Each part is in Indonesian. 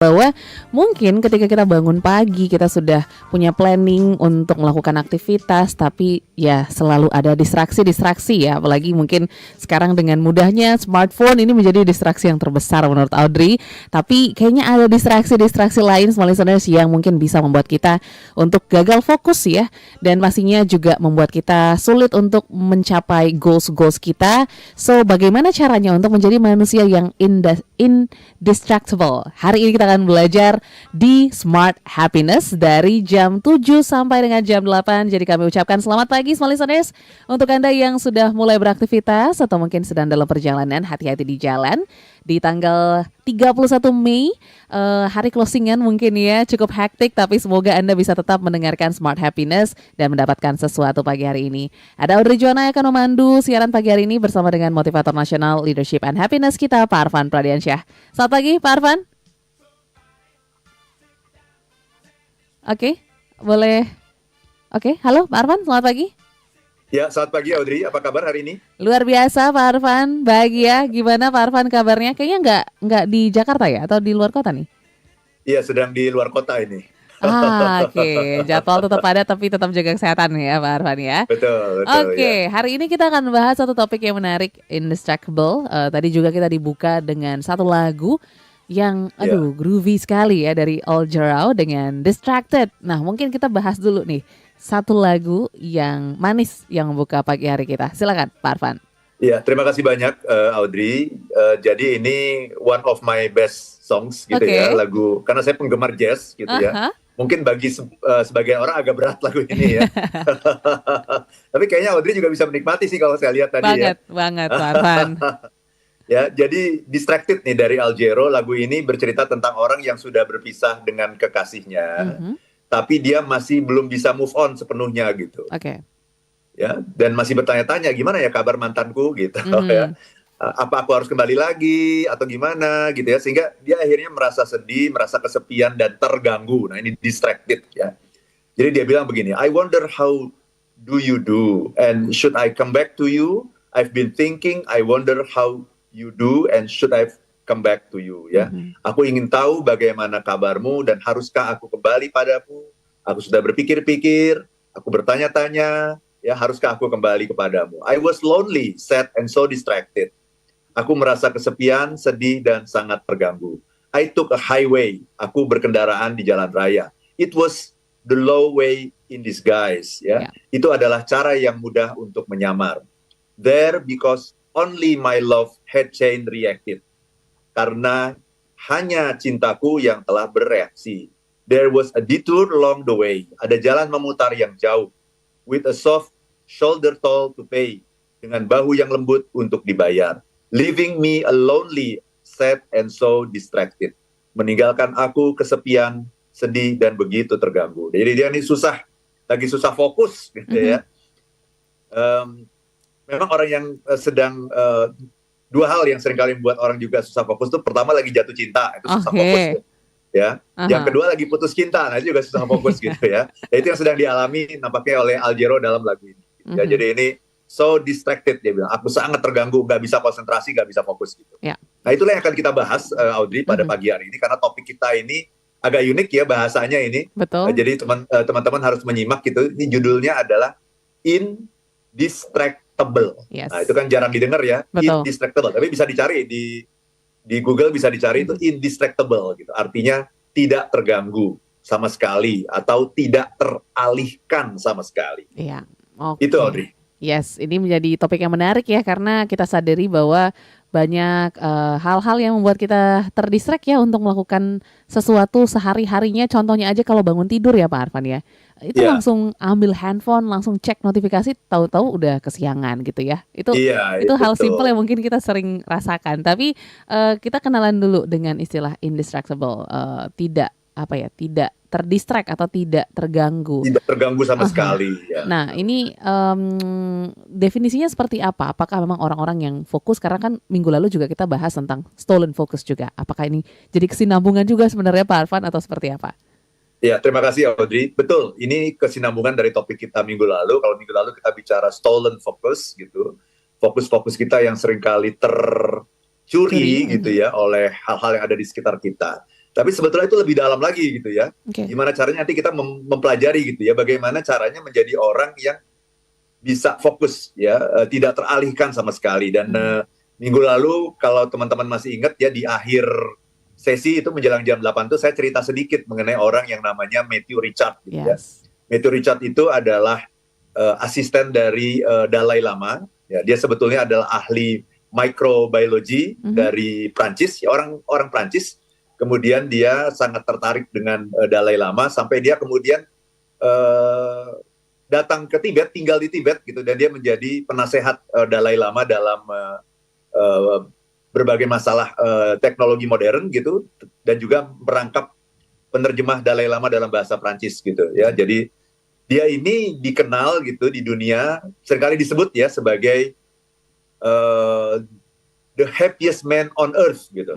bahwa mungkin ketika kita bangun pagi kita sudah punya planning untuk melakukan aktivitas, tapi ya selalu ada distraksi ya, apalagi mungkin sekarang dengan mudahnya smartphone ini menjadi distraksi yang terbesar menurut Audrey. Tapi kayaknya ada distraksi lain small listeners yang mungkin bisa membuat kita untuk gagal fokus ya, dan pastinya juga membuat kita sulit untuk mencapai goals kita. So bagaimana caranya untuk menjadi manusia yang indistractable? Hari ini kita akan belajar di Smart Happiness dari jam 7 sampai dengan jam 8. Jadi kami ucapkan selamat pagi small listeners. Untuk Anda yang sudah mulai beraktivitas atau mungkin sedang dalam perjalanan, hati-hati di jalan. Di tanggal 31 Mei, hari closingan mungkin ya cukup hektik, tapi semoga Anda bisa tetap mendengarkan Smart Happiness dan mendapatkan sesuatu pagi hari ini. Ada Audrey Juwana yang akan memandu siaran pagi hari ini bersama dengan motivator nasional Leadership and Happiness kita, Pak Arfan Pradiansyah. Selamat pagi Pak Arfan. Oke, boleh. Oke, halo Pak Arfan, selamat pagi. Ya, selamat pagi Audrey. Apa kabar hari ini? Luar biasa Pak Arfan, bahagia. Gimana Pak Arfan kabarnya? Kayaknya nggak di Jakarta ya, atau di luar kota nih? Iya, sedang di luar kota ini. Oke. Jadwal tetap ada tapi tetap jaga kesehatan ya Pak Arfan ya. Betul. Oke, Ya. hari ini kita akan membahas satu topik yang menarik, Indistractable. Tadi juga kita dibuka dengan satu lagu yang groovy sekali ya dari Al Jarreau dengan Distracted. Nah, mungkin kita bahas dulu nih satu lagu yang manis yang membuka pagi hari kita. Silakan Pak Arfan. Ya, terima kasih banyak Audrey. Jadi ini one of my best songs gitu ya, lagu, karena saya penggemar jazz gitu ya. Mungkin bagi sebagian orang agak berat lagu ini ya. Tapi kayaknya Audrey juga bisa menikmati sih kalau saya lihat tadi Banget Pak Arfan. Ya, jadi Distracted nih dari Al Jarreau. Lagu ini bercerita tentang orang yang sudah berpisah dengan kekasihnya, tapi dia masih belum bisa move on sepenuhnya gitu. Ya, dan masih bertanya-tanya gimana ya kabar mantanku gitu ya. Apa aku harus kembali lagi atau gimana gitu ya, sehingga dia akhirnya merasa sedih, merasa kesepian dan terganggu. Nah, ini distracted ya. Jadi dia bilang begini, I wonder how do you do and should I come back to you? I've been thinking, I wonder how you do and should I come back to you ya. Aku ingin tahu bagaimana kabarmu dan haruskah aku kembali padamu? Aku sudah berpikir-pikir, aku bertanya-tanya, ya haruskah aku kembali kepadamu? I was lonely, sad and so distracted. Aku merasa kesepian, sedih dan sangat terganggu. I took a highway. Aku berkendaraan di jalan raya. It was the low way in disguise ya. Itu adalah cara yang mudah untuk menyamar. There because only my love had chain reacted. Karena hanya cintaku yang telah bereaksi. There was a detour along the way. Ada jalan memutar yang jauh. With a soft shoulder toll to pay. Dengan bahu yang lembut untuk dibayar. Leaving me a lonely, sad and so distracted. Meninggalkan aku kesepian, sedih dan begitu terganggu. Jadi dia ini lagi susah fokus gitu ya. Memang orang yang sedang dua hal yang seringkali membuat orang juga susah fokus itu, pertama lagi jatuh cinta, itu susah fokus ya. Yang kedua lagi putus cinta, nah itu juga susah fokus gitu ya. Itu yang sedang dialami nampaknya oleh Al Jarreau dalam lagu ini. Ya, jadi ini so distracted, dia bilang, aku sangat terganggu, gak bisa konsentrasi, gak bisa fokus gitu. Nah itulah yang akan kita bahas Audrey pada pagi hari ini, karena topik kita ini agak unik ya bahasanya ini. Betul. Jadi teman-teman harus menyimak gitu. Ini judulnya adalah Indistractable. Nah itu kan jarang didengar ya. Betul. Indistractable. Tapi bisa dicari di Google, bisa dicari itu indistractable gitu. Artinya tidak terganggu sama sekali atau tidak teralihkan sama sekali. Iya. Itu Audrey. Yes, ini menjadi topik yang menarik ya, karena kita sadari bahwa banyak hal-hal yang membuat kita terdistract ya untuk melakukan sesuatu sehari-harinya. Contohnya aja kalau bangun tidur ya Pak Arfan ya, itu langsung ambil handphone, langsung cek notifikasi, tahu-tahu udah kesiangan gitu ya. Itu hal simpel yang mungkin kita sering rasakan. Tapi kita kenalan dulu dengan istilah indistractable, tidak terdistract atau tidak terganggu. Tidak terganggu sama sekali. Ya. Nah ini definisinya seperti apa? Apakah memang orang-orang yang fokus, karena kan minggu lalu juga kita bahas tentang stolen focus juga. Apakah ini jadi kesinambungan juga sebenarnya Pak Arfan atau seperti apa? Ya, terima kasih Audrey. Betul, ini kesinambungan dari topik kita minggu lalu. Kalau minggu lalu kita bicara stolen focus gitu. Fokus-fokus kita yang seringkali tercuri gitu ya oleh hal-hal yang ada di sekitar kita. Tapi sebetulnya itu lebih dalam lagi gitu ya. Gimana caranya nanti kita mempelajari gitu ya, bagaimana caranya menjadi orang yang bisa fokus ya, tidak teralihkan sama sekali. Dan minggu lalu kalau teman-teman masih ingat ya, di akhir sesi itu menjelang jam 8 tuh saya cerita sedikit mengenai orang yang namanya Matthew Richard gitu ya. Matthew Richard itu adalah asisten dari Dalai Lama. Ya, dia sebetulnya adalah ahli microbiology dari Prancis, ya, orang Prancis. Kemudian dia sangat tertarik dengan Dalai Lama sampai dia kemudian datang ke Tibet, tinggal di Tibet gitu, dan dia menjadi penasehat Dalai Lama dalam berbagai masalah teknologi modern gitu, dan juga merangkap penerjemah Dalai Lama dalam bahasa Prancis gitu ya. Jadi dia ini dikenal gitu di dunia, seringkali disebut ya sebagai the happiest man on earth gitu.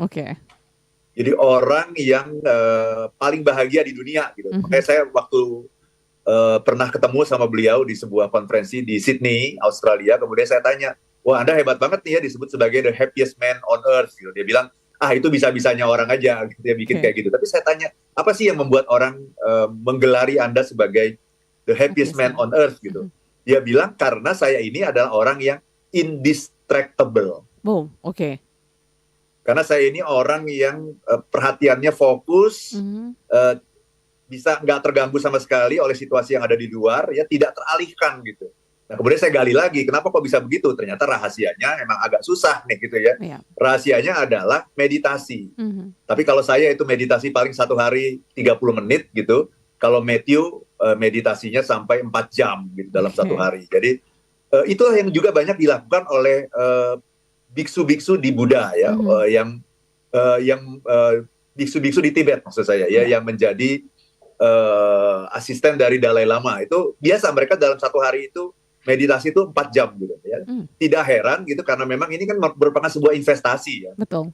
Jadi orang yang paling bahagia di dunia gitu. Makanya saya waktu pernah ketemu sama beliau di sebuah konferensi di Sydney, Australia, kemudian saya tanya, wah Anda hebat banget nih ya disebut sebagai the happiest man on earth gitu. Dia bilang, itu bisa-bisanya orang aja gitu, dia bikin kayak gitu. Tapi saya tanya, apa sih yang membuat orang menggelari Anda sebagai the happiest man on earth gitu? Dia bilang, karena saya ini adalah orang yang indistractable. Karena saya ini orang yang perhatiannya fokus, bisa nggak terganggu sama sekali oleh situasi yang ada di luar, ya tidak teralihkan gitu. Nah kemudian saya gali lagi, kenapa kok bisa begitu? Ternyata rahasianya emang agak susah nih gitu ya. Rahasianya adalah meditasi. Tapi kalau saya itu meditasi paling 1 hari 30 menit gitu. Kalau Matthew meditasinya sampai 4 jam gitu dalam 1 hari. Jadi itulah yang juga banyak dilakukan oleh biksu-biksu di Buddha ya, yang biksu-biksu di Tibet maksud saya ya, yang menjadi asisten dari Dalai Lama. Itu biasa mereka dalam 1 hari itu meditasi itu 4 jam gitu ya. Tidak heran gitu, karena memang ini kan merupakan sebuah investasi ya.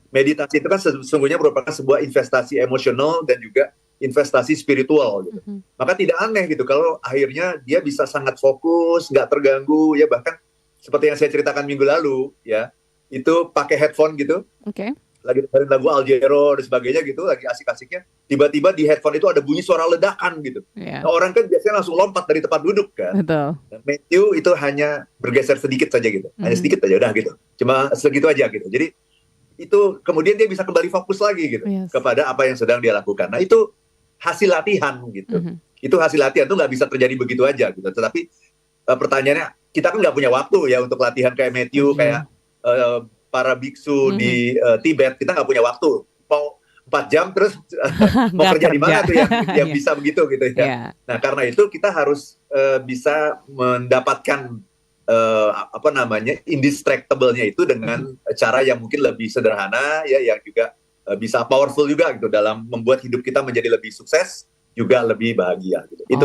Meditasi itu kan sesungguhnya merupakan sebuah investasi emosional dan juga investasi spiritual gitu. Maka tidak aneh gitu kalau akhirnya dia bisa sangat fokus, nggak terganggu ya, bahkan seperti yang saya ceritakan minggu lalu ya, itu pakai headphone gitu, lagi dengerin lagu Al Jarreau dan sebagainya gitu, lagi asik-asiknya, tiba-tiba di headphone itu ada bunyi suara ledakan gitu. Nah, orang kan biasanya langsung lompat dari tempat duduk kan. Matthew itu hanya bergeser sedikit saja gitu, hanya sedikit aja udah gitu, cuma segitu aja gitu. Jadi itu kemudian dia bisa kembali fokus lagi gitu kepada apa yang sedang dia lakukan. Nah itu hasil latihan gitu. Itu hasil latihan, itu nggak bisa terjadi begitu aja gitu. Tetapi pertanyaannya, kita kan nggak punya waktu ya untuk latihan kayak Matthew, kayak para biksu di Tibet. Kita nggak punya waktu, mau 4 jam terus mau kerja di mana tuh yang bisa begitu gitu ya. Nah karena itu kita harus bisa mendapatkan indistractable-nya itu dengan cara yang mungkin lebih sederhana ya, yang juga bisa powerful juga gitu dalam membuat hidup kita menjadi lebih sukses, juga lebih bahagia gitu. Itu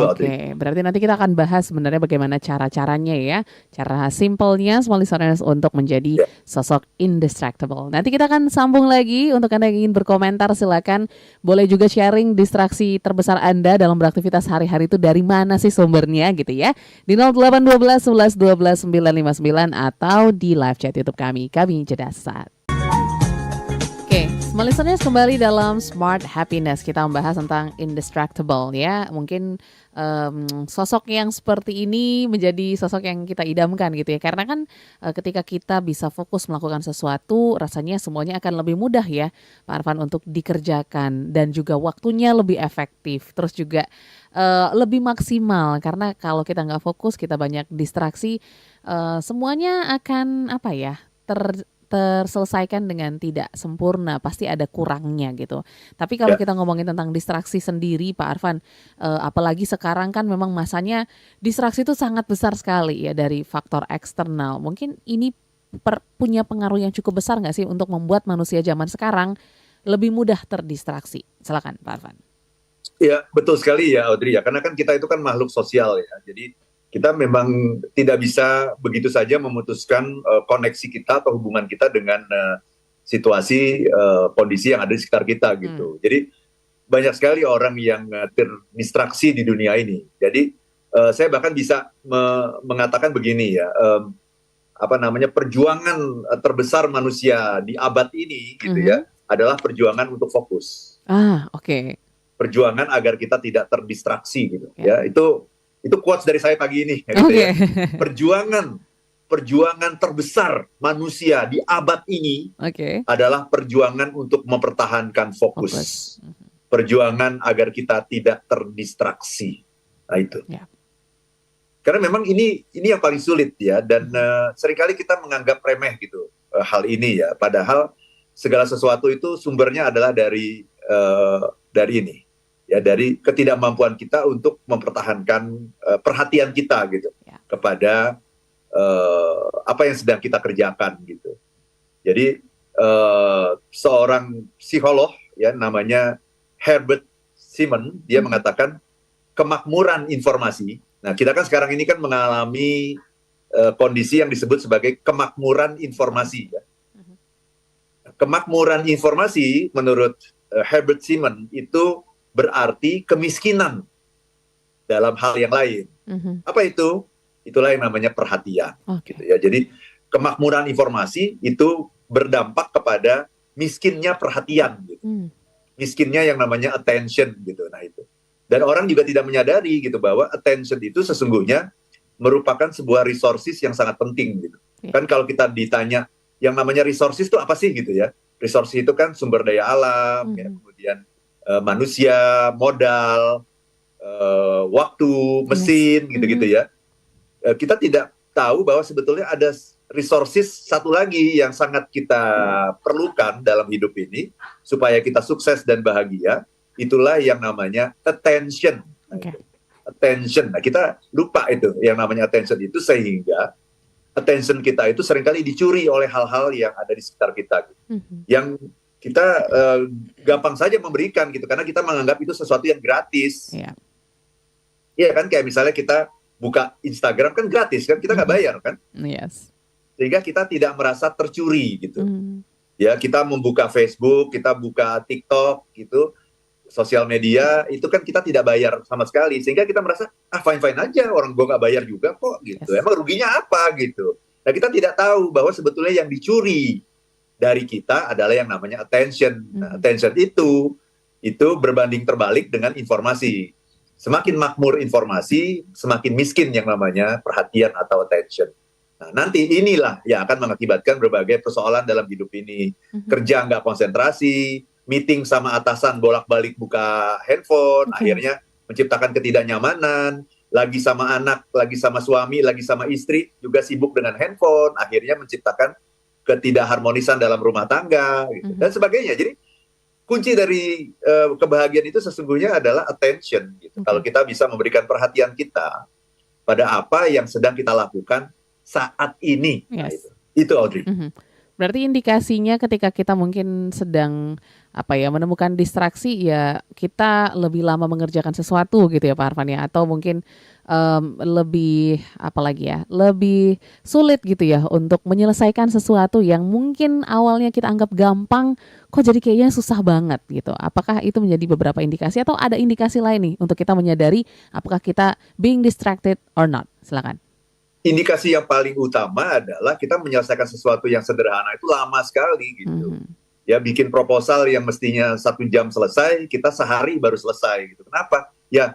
berarti nanti kita akan bahas sebenarnya bagaimana cara-caranya ya, cara simpelnya small listeners untuk menjadi sosok indistractable. Nanti kita akan sambung lagi. Untuk Anda yang ingin berkomentar silakan, boleh juga sharing distraksi terbesar Anda dalam beraktivitas hari-hari itu dari mana sih sumbernya gitu ya. Di 0812 11 12 959 atau di live chat YouTube kami. Kami jeda saat. Small listeners, kembali dalam Smart Happiness. Kita membahas tentang indistractable ya. Mungkin sosok yang seperti ini menjadi sosok yang kita idamkan gitu ya. Karena kan ketika kita bisa fokus melakukan sesuatu, rasanya semuanya akan lebih mudah ya Pak Arfan untuk dikerjakan. Dan juga waktunya lebih efektif. Terus juga lebih maksimal. Karena kalau kita nggak fokus, kita banyak distraksi, semuanya akan terselesaikan dengan tidak sempurna, pasti ada kurangnya gitu. Tapi kalau kita ngomongin tentang distraksi sendiri Pak Arfan, apalagi sekarang kan memang masanya distraksi itu sangat besar sekali ya dari faktor eksternal. Mungkin ini punya pengaruh yang cukup besar nggak sih untuk membuat manusia zaman sekarang lebih mudah terdistraksi? Silakan Pak Arfan. Ya betul sekali ya Audrey ya, karena kan kita itu kan makhluk sosial ya, jadi kita memang tidak bisa begitu saja memutuskan koneksi kita atau hubungan kita dengan situasi kondisi yang ada di sekitar kita gitu. Jadi banyak sekali orang yang terdistraksi di dunia ini. Jadi saya bahkan bisa mengatakan begini ya, perjuangan terbesar manusia di abad ini gitu ya adalah perjuangan untuk fokus. Oke. Perjuangan agar kita tidak terdistraksi gitu. Ya, itu quotes dari saya pagi ini gitu ya. Perjuangan terbesar manusia di abad ini adalah perjuangan untuk mempertahankan fokus. Perjuangan agar kita tidak terdistraksi. Nah itu. Karena memang ini yang paling sulit ya, dan seringkali kita menganggap remeh gitu hal ini ya. Padahal segala sesuatu itu sumbernya adalah dari ini ya, dari ketidakmampuan kita untuk mempertahankan perhatian kita gitu kepada apa yang sedang kita kerjakan gitu. Jadi seorang psikolog ya namanya Herbert Simon, dia mengatakan kemakmuran informasi. Nah, kita kan sekarang ini kan mengalami kondisi yang disebut sebagai kemakmuran informasi. Ya. Kemakmuran informasi menurut Herbert Simon itu berarti kemiskinan dalam hal yang lain. Apa itu? Itulah yang namanya perhatian. Gitu ya. Jadi kemakmuran informasi itu berdampak kepada miskinnya perhatian. Gitu. Miskinnya yang namanya attention. Gitu. Nah itu. Dan orang juga tidak menyadari gitu bahwa attention itu sesungguhnya merupakan sebuah resources yang sangat penting gitu. Kan kalau kita ditanya yang namanya resources itu apa sih gitu ya? Resources itu kan sumber daya alam, ya, kemudian manusia, modal, waktu, mesin gitu-gitu ya. Kita tidak tahu bahwa sebetulnya ada resources satu lagi yang sangat kita perlukan dalam hidup ini supaya kita sukses dan bahagia. Itulah yang namanya attention. Attention. Nah, kita lupa itu yang namanya attention itu, sehingga attention kita itu seringkali dicuri oleh hal-hal yang ada di sekitar kita. Yang kita gampang saja memberikan gitu, karena kita menganggap itu sesuatu yang gratis. Iya kan, kayak misalnya kita buka Instagram kan gratis kan, kita nggak bayar kan. Sehingga kita tidak merasa tercuri gitu. Ya, kita membuka Facebook, kita buka TikTok gitu, sosial media itu kan kita tidak bayar sama sekali, sehingga kita merasa fine-fine aja, orang gue nggak bayar juga kok gitu. Emang ruginya apa gitu. Nah, kita tidak tahu bahwa sebetulnya yang dicuri dari kita adalah yang namanya attention. Nah, attention itu berbanding terbalik dengan informasi. Semakin makmur informasi, semakin miskin yang namanya perhatian atau attention. Nah, nanti inilah yang akan mengakibatkan berbagai persoalan dalam hidup ini. Kerja nggak konsentrasi, meeting sama atasan bolak-balik buka handphone, akhirnya menciptakan ketidaknyamanan, lagi sama anak, lagi sama suami, lagi sama istri, juga sibuk dengan handphone, akhirnya menciptakan ketidakharmonisan dalam rumah tangga, gitu, dan sebagainya. Jadi kunci dari kebahagiaan itu sesungguhnya adalah attention. Gitu. Kalau kita bisa memberikan perhatian kita pada apa yang sedang kita lakukan saat ini. Nah, itu Audrey. Berarti indikasinya ketika kita mungkin sedang menemukan distraksi, ya kita lebih lama mengerjakan sesuatu gitu ya Pak Arfan ya, atau mungkin lebih lebih sulit gitu ya untuk menyelesaikan sesuatu yang mungkin awalnya kita anggap gampang, kok jadi kayaknya susah banget gitu. Apakah itu menjadi beberapa indikasi atau ada indikasi lain nih untuk kita menyadari apakah kita being distracted or not? Silakan. Indikasi yang paling utama adalah kita menyelesaikan sesuatu yang sederhana itu lama sekali gitu. Ya, bikin proposal yang mestinya 1 jam selesai, kita sehari baru selesai gitu. Kenapa? Ya,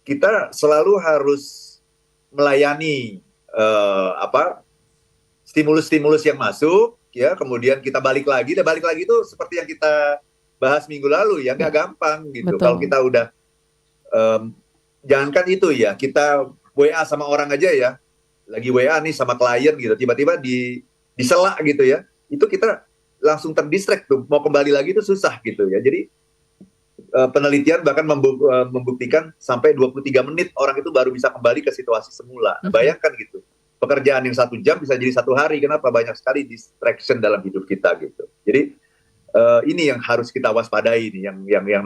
kita selalu harus melayani stimulus-stimulus yang masuk, ya, kemudian kita balik lagi itu seperti yang kita bahas minggu lalu ya, nggak gampang gitu. Kalau kita udah jangankan itu ya, kita WA sama orang aja ya, lagi WA nih sama klien gitu, tiba-tiba disela gitu ya, itu kita langsung terdistract tuh, mau kembali lagi itu susah gitu ya. Jadi penelitian bahkan membuktikan sampai 23 menit orang itu baru bisa kembali ke situasi semula. Bayangkan gitu, pekerjaan yang 1 jam bisa jadi 1 hari. Kenapa? Banyak sekali distraction dalam hidup kita gitu. Jadi ini yang harus kita waspadai nih, yang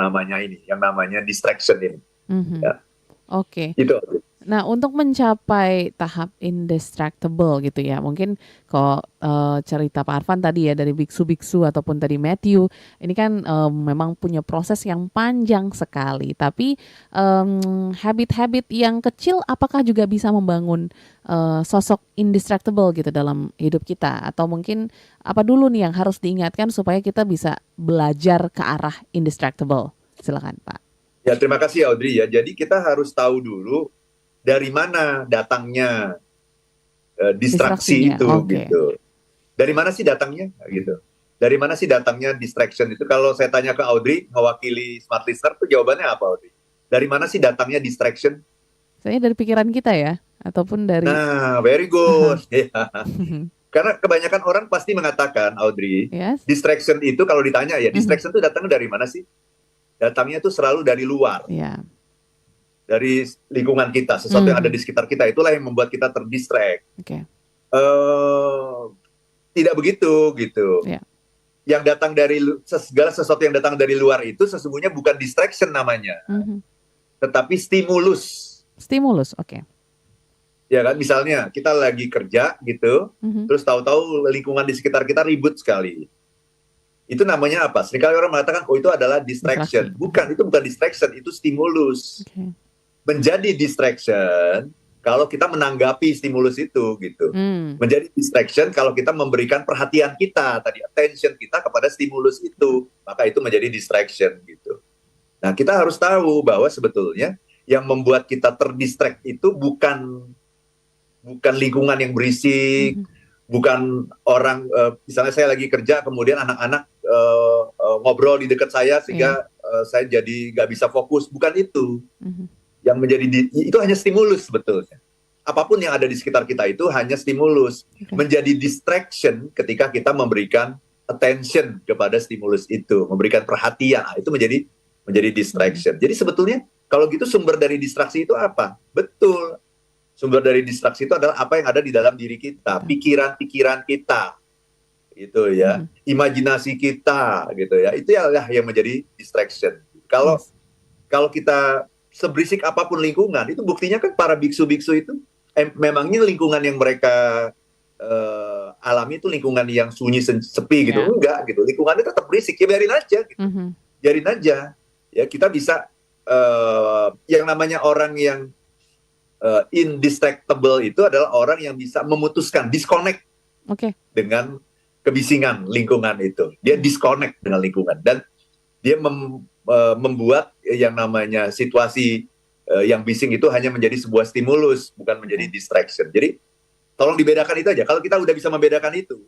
namanya distraction ini. Ya. Oke. Itu. Nah, untuk mencapai tahap indestructible gitu ya, mungkin kalau cerita Pak Arfan tadi ya dari biksu-biksu ataupun tadi Matthew, ini kan memang punya proses yang panjang sekali. Tapi habit-habit yang kecil apakah juga bisa membangun sosok indestructible gitu dalam hidup kita? Atau mungkin apa dulu nih yang harus diingatkan supaya kita bisa belajar ke arah indestructible? Silakan Pak. Ya, terima kasih Audrey ya. Jadi kita harus tahu dulu dari mana datangnya distraksi itu gitu. Dari mana sih datangnya gitu. Dari mana sih datangnya distraction itu? Kalau saya tanya ke Audrey, mewakili Smart Listener, tuh jawabannya apa Audrey? Dari mana sih datangnya distraction? Saya dari pikiran kita ya, ataupun dari... Nah, very good. Karena kebanyakan orang pasti mengatakan, Audrey, distraction itu kalau ditanya ya, distraction itu datangnya dari mana sih? Datangnya itu selalu dari luar. Dari lingkungan kita, sesuatu yang ada di sekitar kita, itulah yang membuat kita terdistract. Tidak begitu gitu. Yang datang dari segala sesuatu yang datang dari luar itu sesungguhnya bukan distraction namanya, tetapi stimulus. Stimulus, Ya kan, misalnya kita lagi kerja gitu, terus tahu-tahu lingkungan di sekitar kita ribut sekali. Itu namanya apa? Seringkali orang mengatakan, oh itu adalah distraction. Bukan, itu bukan distraction, itu stimulus. Menjadi distraction kalau kita menanggapi stimulus itu gitu. Menjadi distraction kalau kita memberikan perhatian kita, tadi attention kita kepada stimulus itu, maka itu menjadi distraction gitu. Nah, kita harus tahu bahwa sebetulnya yang membuat kita terdistract itu bukan lingkungan yang berisik, bukan orang, misalnya saya lagi kerja kemudian anak-anak ngobrol di dekat saya sehingga saya jadi nggak bisa fokus, bukan itu. Yang menjadi itu hanya stimulus sebetulnya. Apapun yang ada di sekitar kita itu hanya stimulus. Menjadi distraction ketika kita memberikan attention kepada stimulus itu, memberikan perhatian, itu menjadi distraction. Jadi sebetulnya kalau gitu sumber dari distraksi itu apa? Betul. Sumber dari distraksi itu adalah apa yang ada di dalam diri kita, pikiran-pikiran kita. Gitu ya. Imajinasi kita gitu ya. Itu yang menjadi distraction. Kalau kita seberisik apapun lingkungan, itu buktinya kan para biksu-biksu itu memangnya lingkungan yang mereka alami itu lingkungan yang sunyi sepi gitu. Enggak gitu, lingkungannya tetap berisik, ya biarin aja gitu. Biarin aja ya. Kita bisa yang namanya orang yang indistractable itu adalah orang yang bisa memutuskan, disconnect dengan kebisingan lingkungan itu. Dia disconnect dengan lingkungan dan dia membuat yang namanya situasi yang bising itu hanya menjadi sebuah stimulus, bukan menjadi distraction. Jadi tolong dibedakan itu aja. Kalau kita udah bisa membedakan itu,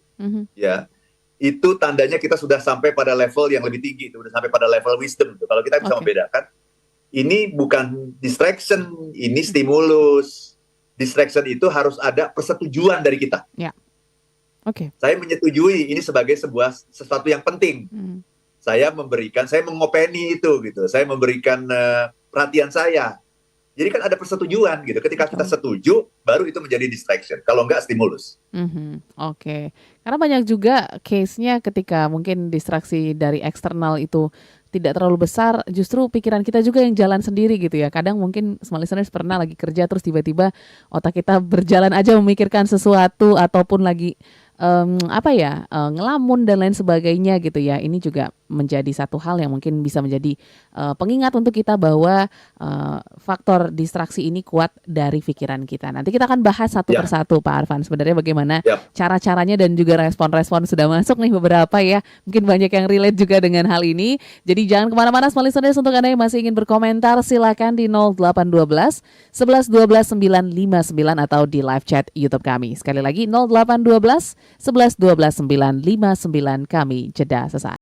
ya itu tandanya kita sudah sampai pada level yang lebih tinggi, itu udah sampai pada level wisdom. Kalau kita bisa membedakan, ini bukan distraction, ini stimulus. Distraction itu harus ada persetujuan dari kita. Saya menyetujui ini sebagai sesuatu yang penting. Saya mengopeni itu gitu. Saya memberikan perhatian saya. Jadi kan ada persetujuan gitu. Ketika kita setuju, baru itu menjadi distraction. Kalau enggak, stimulus. Karena banyak juga case-nya ketika mungkin distraksi dari eksternal itu tidak terlalu besar, justru pikiran kita juga yang jalan sendiri gitu ya. Kadang mungkin Smart Listeners pernah lagi kerja terus tiba-tiba otak kita berjalan aja memikirkan sesuatu ataupun lagi ngelamun dan lain sebagainya gitu ya. Ini juga menjadi satu hal yang mungkin bisa menjadi pengingat untuk kita bahwa faktor distraksi ini kuat dari pikiran kita. Nanti kita akan bahas satu persatu Pak Arfan, sebenarnya bagaimana cara-caranya dan juga respon-respon sudah masuk nih beberapa ya. Mungkin banyak yang relate juga dengan hal ini. Jadi jangan kemana-mana Smart Listeners, untuk Anda yang masih ingin berkomentar silakan di 0812 11 12 959 atau di live chat YouTube kami. Sekali lagi 0812 11 12 959, kami jeda sesaat.